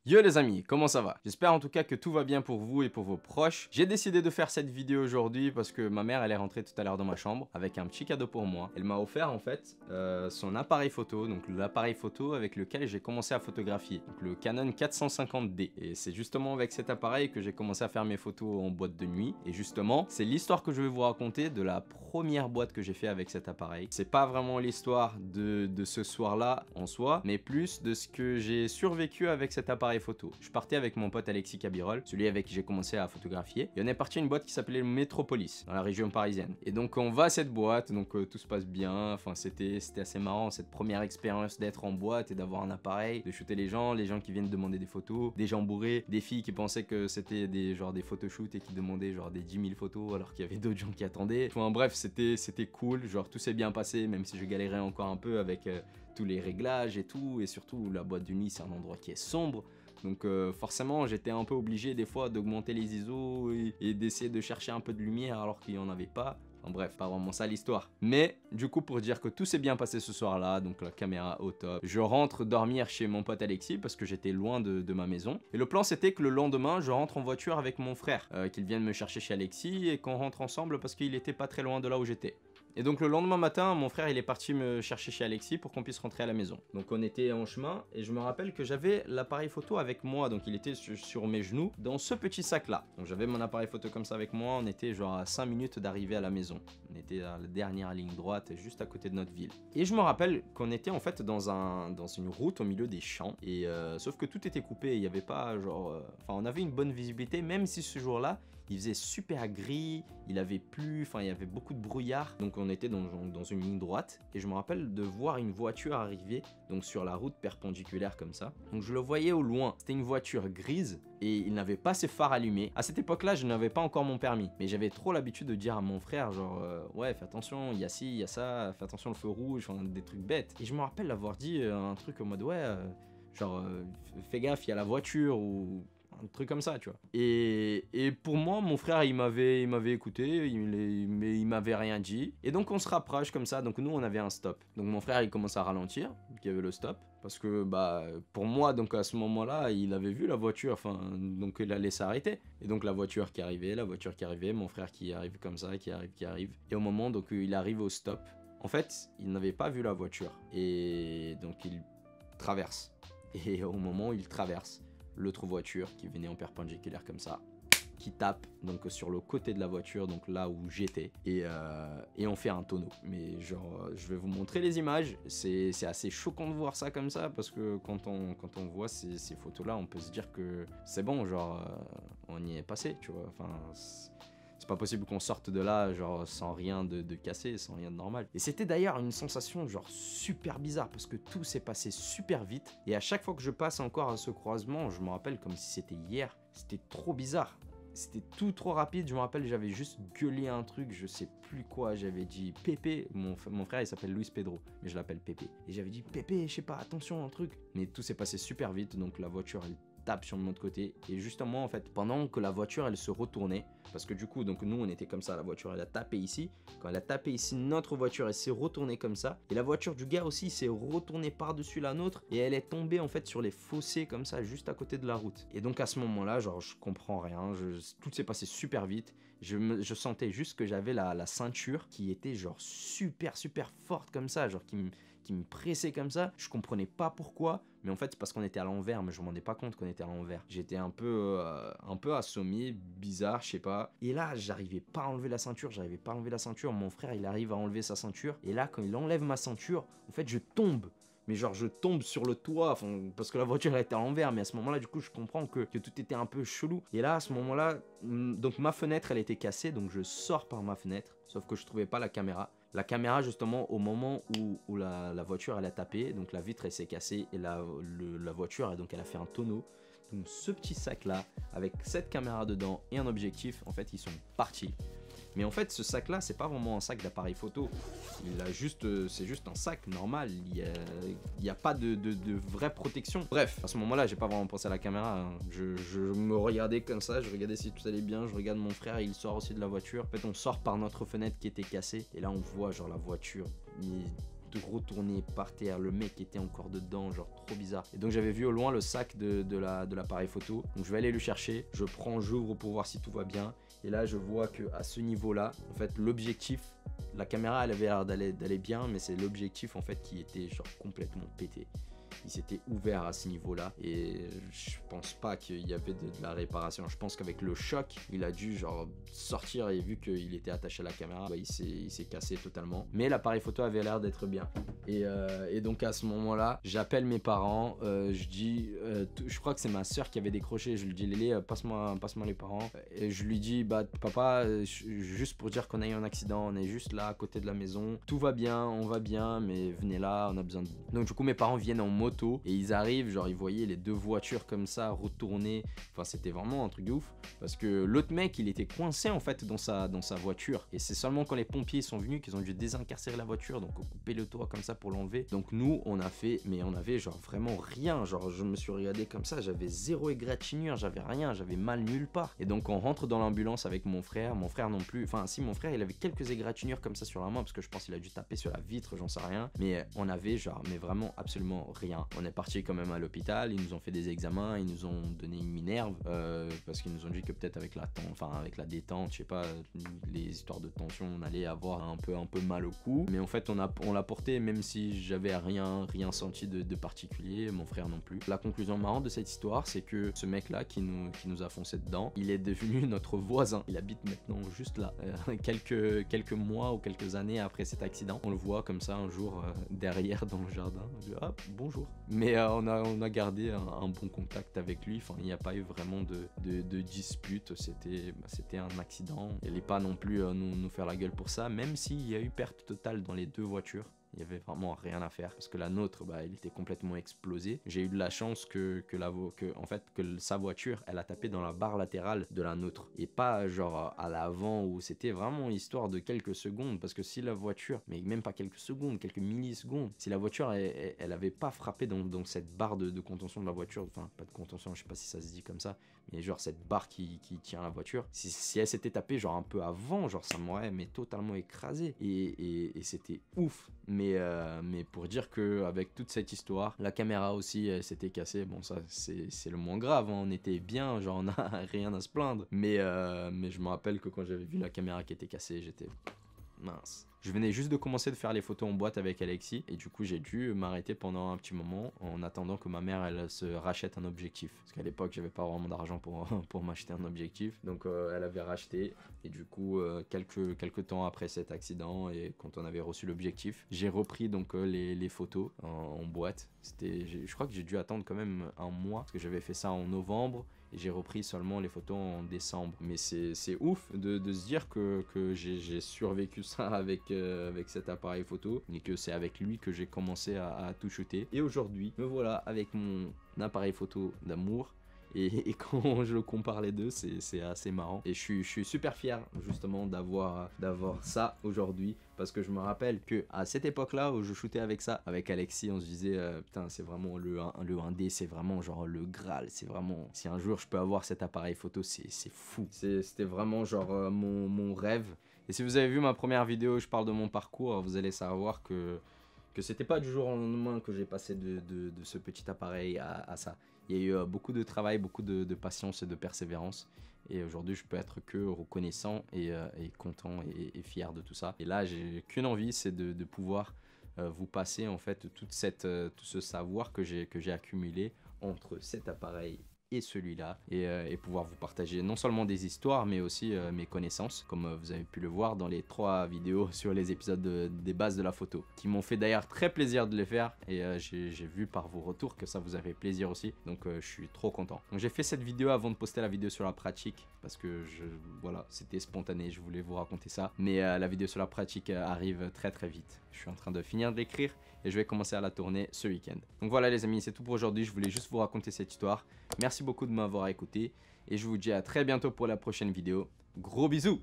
Yo les amis, comment ça va? J'espère en tout cas que tout va bien pour vous et pour vos proches. J'ai décidé de faire cette vidéo aujourd'hui parce que ma mère elle est rentrée tout à l'heure dans ma chambre avec un petit cadeau pour moi. Elle m'a offert en fait son appareil photo, donc l'appareil photo avec lequel j'ai commencé à photographier, donc le Canon 450D. Et c'est justement avec cet appareil que j'ai commencé à faire mes photos en boîte de nuit. Et justement, c'est l'histoire que je vais vous raconter de la première boîte que j'ai fait avec cet appareil. C'est pas vraiment l'histoire de ce soir-là en soi, mais plus de ce que j'ai survécu avec cet appareil photo. Je partais avec mon pote Alexis Cabirol, celui avec qui j'ai commencé à photographier, et on est parti à une boîte qui s'appelait Metropolis, dans la région parisienne. Et donc on va à cette boîte, donc tout se passe bien, enfin c'était assez marrant cette première expérience d'être en boîte et d'avoir un appareil, de shooter les gens qui viennent demander des photos, des gens bourrés, des filles qui pensaient que c'était des photoshoots et qui demandaient des 10 000 photos alors qu'il y avait d'autres gens qui attendaient. Enfin bref, c'était cool, tout s'est bien passé, même si je galérais encore un peu avec tous les réglages et tout, et surtout la boîte de nuit c'est un endroit qui est sombre. Donc forcément j'étais un peu obligé des fois d'augmenter les ISO et d'essayer de chercher un peu de lumière alors qu'il n'y en avait pas. Enfin bref, pas vraiment ça l'histoire. Mais du coup pour dire que tout s'est bien passé ce soir là, donc la caméra au top. Je rentre dormir chez mon pote Alexis parce que j'étais loin de ma maison. Et le plan c'était que le lendemain je rentre en voiture avec mon frère, qu'il vienne me chercher chez Alexis et qu'on rentre ensemble parce qu'il était pas très loin de là où j'étais. Et donc le lendemain matin, mon frère il est parti me chercher chez Alexis pour qu'on puisse rentrer à la maison. Donc on était en chemin et je me rappelle que j'avais l'appareil photo avec moi, donc il était sur mes genoux dans ce petit sac là. Donc j'avais mon appareil photo comme ça avec moi, on était à 5 minutes d'arriver à la maison. On était à la dernière ligne droite, juste à côté de notre ville. Et je me rappelle qu'on était en fait dans une route au milieu des champs, et sauf que tout était coupé, il n'y avait pas enfin on avait une bonne visibilité, même si ce jour-là, il faisait super gris, il avait plu, enfin il y avait beaucoup de brouillard. Donc on était dans une ligne droite et je me rappelle de voir une voiture arriver donc sur la route perpendiculaire comme ça. Donc je le voyais au loin, c'était une voiture grise et il n'avait pas ses phares allumés. À cette époque-là, je n'avais pas encore mon permis, mais j'avais trop l'habitude de dire à mon frère ouais fais attention, il y a ci, il y a ça, fais attention le feu rouge, enfin, des trucs bêtes. Et je me rappelle l'avoir dit un truc en mode ouais fais gaffe, il y a la voiture ou un truc comme ça, tu vois. Et pour moi, mon frère, il m'avait écouté, mais il m'avait rien dit. Et donc, on se rapproche comme ça. Donc, nous, on avait un stop. Donc, mon frère, il commence à ralentir, il y avait le stop. Parce que, pour moi, donc à ce moment-là, il avait vu la voiture, enfin, donc il allait s'arrêter. Et donc, la voiture qui arrivait, mon frère qui arrive comme ça, qui arrive. Et au moment, donc, il arrive au stop. En fait, il n'avait pas vu la voiture. Et donc, il traverse. Et au moment où il traverse, l'autre voiture qui venait en perpendiculaire comme ça, qui tape donc sur le côté de la voiture, donc là où j'étais, et on fait un tonneau. Mais je vais vous montrer les images, c'est assez choquant de voir ça comme ça, parce que quand on voit ces photos là, on peut se dire que c'est bon, on y est passé, tu vois, enfin c'est pas possible qu'on sorte de là sans rien de cassé, sans rien de normal. Et c'était d'ailleurs une sensation super bizarre parce que tout s'est passé super vite. Et à chaque fois que je passe encore à ce croisement, je me rappelle comme si c'était hier. C'était trop bizarre. C'était tout trop rapide. Je me rappelle, j'avais juste gueulé un truc, je sais plus quoi. J'avais dit Pépé. Mon frère il s'appelle Luis Pedro, mais je l'appelle Pépé. Et j'avais dit Pépé, je sais pas, attention, un truc. Mais tout s'est passé super vite. Donc la voiture elle tape sur notre côté, et justement en fait pendant que la voiture elle se retournait, parce que du coup donc nous on était comme ça, la voiture elle a tapé ici, quand elle a tapé ici, notre voiture elle s'est retournée comme ça, et la voiture du gars aussi s'est retournée par dessus la nôtre, et elle est tombée en fait sur les fossés comme ça juste à côté de la route. Et donc à ce moment là je comprends rien, tout s'est passé super vite. Je sentais juste que j'avais la ceinture qui était super forte comme ça, qui me pressait comme ça. Je comprenais pas pourquoi, mais en fait c'est parce qu'on était à l'envers, mais je me rendais pas compte qu'on était à l'envers. J'étais un peu assommé, bizarre, je sais pas. Et là j'arrivais pas à enlever la ceinture, mon frère il arrive à enlever sa ceinture, et là quand il enlève ma ceinture, en fait je tombe. Mais je tombe sur le toit, parce que la voiture elle était à l'envers, mais à ce moment-là, du coup, je comprends que tout était un peu chelou. Et là, à ce moment-là, donc ma fenêtre, elle était cassée, donc je sors par ma fenêtre, sauf que je trouvais pas la caméra. La caméra, justement, au moment où la voiture, elle a tapé, donc la vitre, elle s'est cassée, et la voiture, donc elle a fait un tonneau. Donc ce petit sac-là, avec cette caméra dedans et un objectif, en fait, ils sont partis. Mais en fait, ce sac-là, c'est pas vraiment un sac d'appareil photo. C'est juste un sac normal. Il y a pas de vraie protection. Bref, à ce moment-là, j'ai pas vraiment pensé à la caméra. Hein. Je me regardais comme ça, je regardais si tout allait bien. Je regarde mon frère, il sort aussi de la voiture. En fait, on sort par notre fenêtre qui était cassée. Et là, on voit la voiture retourné par terre, le mec était encore dedans, genre trop bizarre. Et donc j'avais vu au loin le sac de l'appareil photo, donc je vais aller le chercher, j'ouvre pour voir si tout va bien. Et là je vois que à ce niveau là, en fait l'objectif, la caméra elle avait l'air d'aller bien, mais c'est l'objectif en fait qui était genre complètement pété. Il s'était ouvert à ce niveau-là et je pense pas qu'il y avait de la réparation. Je pense qu'avec le choc, il a dû genre sortir et vu qu'il était attaché à la caméra, bah, il s'est cassé totalement. Mais l'appareil photo avait l'air d'être bien. Et donc à ce moment-là, j'appelle mes parents, je dis, je crois que c'est ma soeur qui avait décroché, je lui dis Lélé, passe-moi les parents. Et je lui dis, bah papa, juste pour dire qu'on a eu un accident, on est juste là à côté de la maison, tout va bien, on va bien, mais venez là, on a besoin de vous. Donc du coup mes parents viennent en moto et ils arrivent, genre ils voyaient les deux voitures comme ça retourner, enfin c'était vraiment un truc de ouf parce que l'autre mec il était coincé en fait dans sa voiture et c'est seulement quand les pompiers sont venus qu'ils ont dû désincarcérer la voiture, donc couper le toit comme ça pour l'enlever. Donc nous on a fait, mais on avait genre vraiment rien, genre je me suis regardé comme ça, j'avais zéro égratignure, j'avais rien, j'avais mal nulle part. Et donc on rentre dans l'ambulance avec mon frère non plus, enfin si mon frère il avait quelques égratignures comme ça sur la main parce que je pense qu'il a dû taper sur la vitre, j'en sais rien, mais on avait genre mais vraiment absolument rien. On est parti quand même à l'hôpital, ils nous ont fait des examens, ils nous ont donné une minerve parce qu'ils nous ont dit que peut-être avec la détente, je sais pas, les histoires de tension, on allait avoir un peu mal au cou. Mais en fait, on l'a porté même si j'avais rien senti de particulier, mon frère non plus. La conclusion marrante de cette histoire, c'est que ce mec-là qui nous a foncé dedans, il est devenu notre voisin. Il habite maintenant juste là, quelques mois ou quelques années après cet accident. On le voit comme ça un jour derrière dans le jardin. Je dis, hop, bonjour. Mais on a gardé un bon contact avec lui, enfin il n'y a pas eu vraiment de dispute, c'était un accident. Il n'allait pas non plus nous faire la gueule pour ça, même s'il y a eu perte totale dans les deux voitures. Il y avait vraiment rien à faire parce que la nôtre, bah, il était complètement explosé. J'ai eu de la chance que sa voiture, elle a tapé dans la barre latérale de la nôtre et pas genre à l'avant où c'était vraiment histoire de quelques secondes. Parce que si la voiture, mais même pas quelques secondes, quelques millisecondes, si la voiture elle avait pas frappé dans cette barre de contention de la voiture, enfin pas de contention, je sais pas si ça se dit comme ça, mais genre cette barre qui tient la voiture, si elle s'était tapée genre un peu avant, genre ça m'aurait mais totalement écrasé et c'était ouf. Mais pour dire que avec toute cette histoire, la caméra aussi s'était cassée. Bon ça c'est le moins grave, hein. On était bien, genre on a rien à se plaindre. Mais je me rappelle que quand j'avais vu la caméra qui était cassée, j'étais mince. Je venais juste de commencer de faire les photos en boîte avec Alexis et du coup j'ai dû m'arrêter pendant un petit moment en attendant que ma mère elle se rachète un objectif. Parce qu'à l'époque j'avais pas vraiment d'argent pour m'acheter un objectif. Donc elle avait racheté et du coup quelques temps après cet accident et quand on avait reçu l'objectif, j'ai repris donc les photos en boîte. Je crois que j'ai dû attendre quand même un mois parce que j'avais fait ça en novembre. Et j'ai repris seulement les photos en décembre. Mais c'est ouf de se dire que j'ai survécu ça avec cet appareil photo et que c'est avec lui que j'ai commencé à tout shooter. Et aujourd'hui, me voilà avec mon appareil photo d'amour. Et quand je compare les deux, c'est assez marrant. Et je suis super fier justement d'avoir ça aujourd'hui. Parce que je me rappelle que à cette époque-là où je shootais avec ça, avec Alexis, on se disait putain c'est vraiment le 1D, c'est vraiment genre le Graal. C'est vraiment, si un jour je peux avoir cet appareil photo, c'est fou. C'était vraiment genre mon rêve. Et si vous avez vu ma première vidéo où je parle de mon parcours, vous allez savoir que c'était pas du jour au lendemain que j'ai passé de ce petit appareil à ça. Il y a eu beaucoup de travail, beaucoup de patience et de persévérance. Et aujourd'hui, je peux être que reconnaissant et content et fier de tout ça. Et là, j'ai qu'une envie, c'est de pouvoir vous passer en fait tout ce savoir que j'ai accumulé entre cet appareil et celui-là et pouvoir vous partager non seulement des histoires mais aussi mes connaissances comme vous avez pu le voir dans les 3 vidéos sur les épisodes des bases de la photo qui m'ont fait d'ailleurs très plaisir de les faire et j'ai vu par vos retours que ça vous a fait plaisir aussi donc je suis trop content. Donc j'ai fait cette vidéo avant de poster la vidéo sur la pratique parce que voilà c'était spontané, je voulais vous raconter ça mais la vidéo sur la pratique arrive très vite. Je suis en train de finir de l'écrire et je vais commencer à la tourner ce week-end. Donc voilà les amis, c'est tout pour aujourd'hui, je voulais juste vous raconter cette histoire. Merci beaucoup de m'avoir écouté et je vous dis à très bientôt pour la prochaine vidéo. Gros bisous!